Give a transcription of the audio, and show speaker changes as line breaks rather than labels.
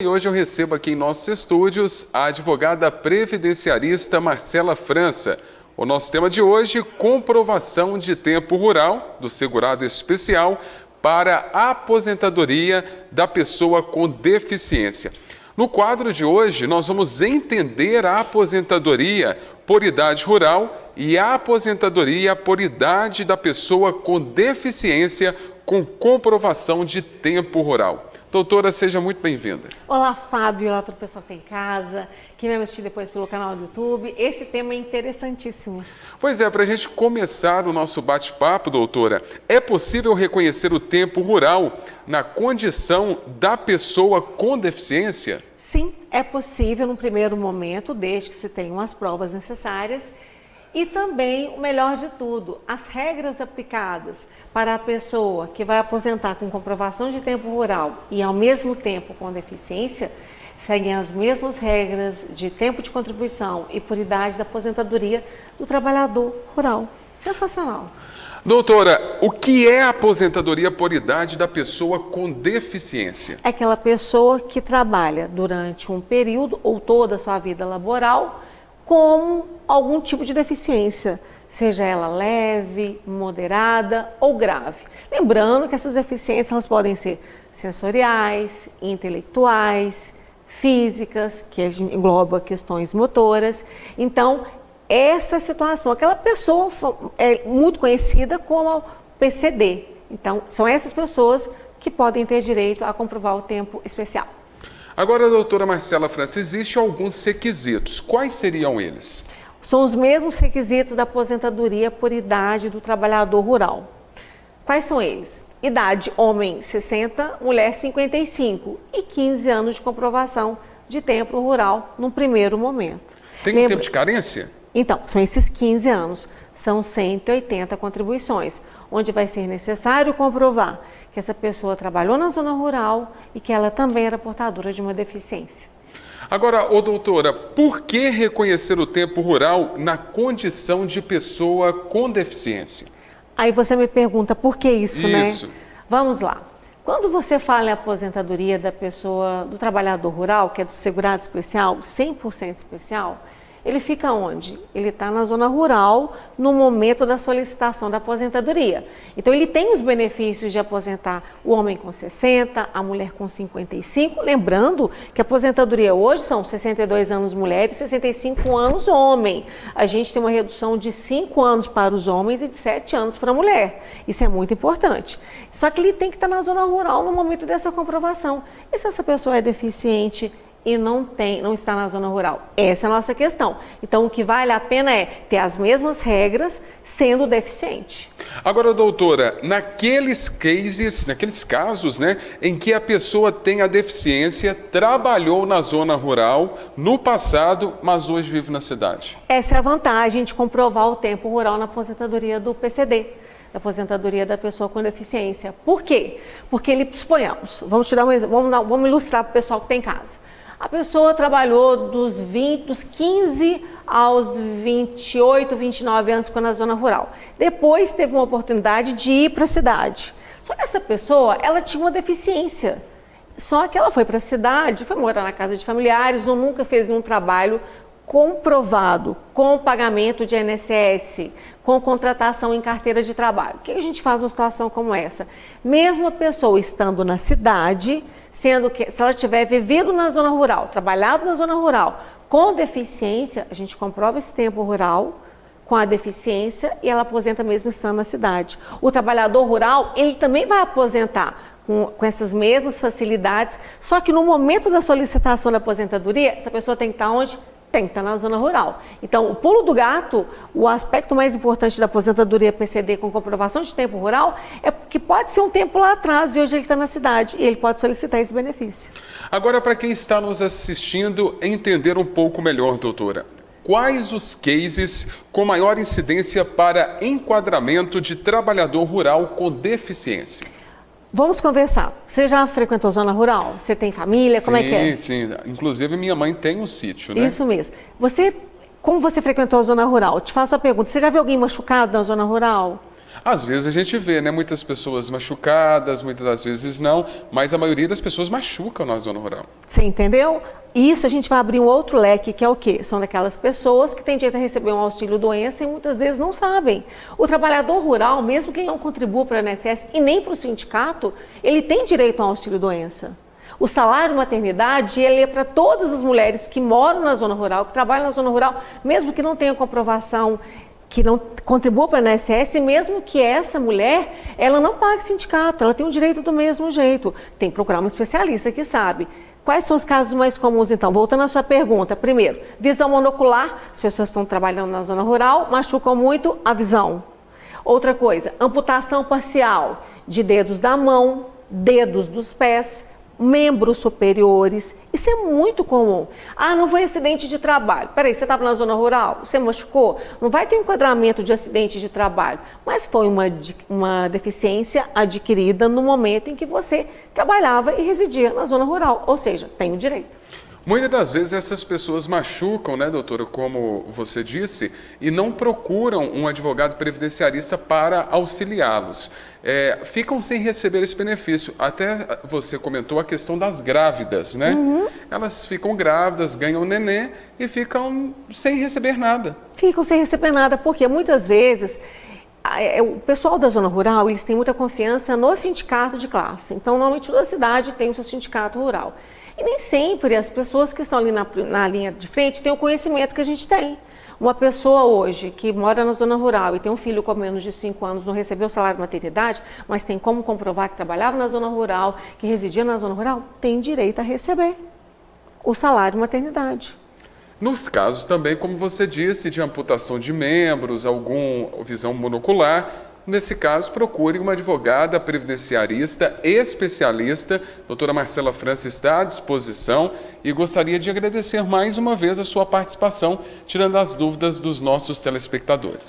E hoje eu recebo aqui em nossos estúdios a advogada previdenciarista Marcela França. O nosso tema de hoje, comprovação de tempo rural do segurado especial para a aposentadoria da pessoa com deficiência. No quadro de hoje, nós vamos entender a aposentadoria por idade rural e a aposentadoria por idade da pessoa com deficiência com comprovação de tempo rural. Doutora, seja muito bem-vinda.
Olá, Fábio, olá todo o pessoal que tem em casa, quem vai me assistir depois pelo canal do YouTube. Esse tema é interessantíssimo.
Pois é, para a gente começar o nosso bate-papo, doutora, é possível reconhecer o tempo rural na condição da pessoa com deficiência?
Sim, é possível no primeiro momento, desde que se tenham as provas necessárias. E também, o melhor de tudo, as regras aplicadas para a pessoa que vai aposentar com comprovação de tempo rural e ao mesmo tempo com deficiência, seguem as mesmas regras de tempo de contribuição e por idade da aposentadoria do trabalhador rural. Sensacional!
Doutora, o que é a aposentadoria por idade da pessoa com deficiência?
É aquela pessoa que trabalha durante um período ou toda a sua vida laboral com algum tipo de deficiência, seja ela leve, moderada ou grave. Lembrando que essas deficiências elas podem ser sensoriais, intelectuais, físicas, que engloba questões motoras. Então, essa situação, aquela pessoa é muito conhecida como PCD. Então, são essas pessoas que podem ter direito a comprovar o tempo especial.
Agora, doutora Marcela França, existem alguns requisitos. Quais seriam eles?
São os mesmos requisitos da aposentadoria por idade do trabalhador rural. Quais são eles? Idade, homem 60, mulher 55 e 15 anos de comprovação de tempo rural no primeiro momento.
Tem um tempo de carência?
Então, são esses 15 anos, são 180 contribuições, onde vai ser necessário comprovar que essa pessoa trabalhou na zona rural e que ela também era portadora de uma deficiência.
Agora, doutora, por que reconhecer o tempo rural na condição de pessoa com deficiência?
Aí você me pergunta, por que isso, né?
Isso.
Vamos lá. Quando você fala em aposentadoria da pessoa, do trabalhador rural, que é do segurado especial, 100% especial, ele fica onde? Ele está na zona rural no momento da solicitação da aposentadoria. Então, ele tem os benefícios de aposentar o homem com 60, a mulher com 55. Lembrando que a aposentadoria hoje são 62 anos mulher e 65 anos homem. A gente tem uma redução de 5 anos para os homens e de 7 anos para a mulher. Isso é muito importante. Só que ele tem que estar na zona rural no momento dessa comprovação. E se essa pessoa é deficiente e não está na zona rural? Essa é a nossa questão. Então, o que vale a pena é ter as mesmas regras sendo deficiente.
Agora, doutora, naqueles casos, né, em que a pessoa tem a deficiência, trabalhou na zona rural no passado, mas hoje vive na cidade.
Essa é a vantagem de comprovar o tempo rural na aposentadoria do PCD. Da aposentadoria da pessoa com deficiência. Por quê? Porque suponhamos, vamos ilustrar para o pessoal que tem em casa. A pessoa trabalhou dos 15 aos 28, 29 anos ficou na zona rural. Depois teve uma oportunidade de ir para a cidade. Só que essa pessoa, ela tinha uma deficiência. Só que ela foi para a cidade, foi morar na casa de familiares ou nunca fez um trabalho comprovado, com pagamento de INSS, com contratação em carteira de trabalho. O que a gente faz numa situação como essa? Mesmo a pessoa estando na cidade, sendo que se ela tiver vivido na zona rural, trabalhado na zona rural, com deficiência, a gente comprova esse tempo rural com a deficiência e ela aposenta mesmo estando na cidade. O trabalhador rural, ele também vai aposentar com essas mesmas facilidades, só que no momento da solicitação da aposentadoria, essa pessoa tem que estar onde? Tem que estar na zona rural. Então, o pulo do gato, o aspecto mais importante da aposentadoria PCD com comprovação de tempo rural é que pode ser um tempo lá atrás e hoje ele está na cidade e ele pode solicitar esse benefício.
Agora, para quem está nos assistindo, entender um pouco melhor, doutora, quais os cases com maior incidência para enquadramento de trabalhador rural com deficiência?
Vamos conversar. Você já frequentou zona rural? Você tem família? Como é que é?
Sim. Inclusive, minha mãe tem um sítio, né?
Isso mesmo. Como você frequentou a zona rural? Te faço a pergunta. Você já viu alguém machucado na zona rural?
Às vezes a gente vê, né, muitas pessoas machucadas, muitas das vezes não, mas a maioria das pessoas machucam na zona rural.
Você entendeu? Isso a gente vai abrir um outro leque, que é o quê? São daquelas pessoas que têm direito a receber um auxílio-doença e muitas vezes não sabem. O trabalhador rural, mesmo que ele não contribua para o INSS e nem para o sindicato, ele tem direito a um auxílio-doença. O salário maternidade, ele é para todas as mulheres que moram na zona rural, que trabalham na zona rural, mesmo que não tenham comprovação, que não contribua para o INSS, mesmo que essa mulher, ela não pague sindicato, ela tem o direito do mesmo jeito. Tem que procurar um especialista que sabe. Quais são os casos mais comuns, então? Voltando à sua pergunta. Primeiro, visão monocular. As pessoas estão trabalhando na zona rural, machucam muito a visão. Outra coisa, amputação parcial de dedos da mão, dedos dos pés, membros superiores. Isso é muito comum. Ah, não foi acidente de trabalho. Peraí, você estava na zona rural? Você machucou? Não vai ter um enquadramento de acidente de trabalho, mas foi uma deficiência adquirida no momento em que você trabalhava e residia na zona rural, ou seja, tem o direito.
Muitas das vezes essas pessoas machucam, né, doutora, como você disse, e não procuram um advogado previdenciarista para auxiliá-los. Ficam sem receber esse benefício. Até você comentou a questão das grávidas, né? Elas ficam grávidas, ganham nenê e ficam sem receber nada.
Ficam sem receber nada, porque muitas vezes o pessoal da zona rural, eles têm muita confiança no sindicato de classe. Então, normalmente toda cidade tem o seu sindicato rural. E nem sempre as pessoas que estão ali na linha de frente têm o conhecimento que a gente tem. Uma pessoa hoje que mora na zona rural e tem um filho com menos de 5 anos, não recebeu salário de maternidade, mas tem como comprovar que trabalhava na zona rural, que residia na zona rural, tem direito a receber o salário de maternidade.
Nos casos também, como você disse, de amputação de membros, alguma visão monocular, nesse caso, procure uma advogada previdenciarista especialista. Doutora Marcela França está à disposição e gostaria de agradecer mais uma vez a sua participação, tirando as dúvidas dos nossos telespectadores.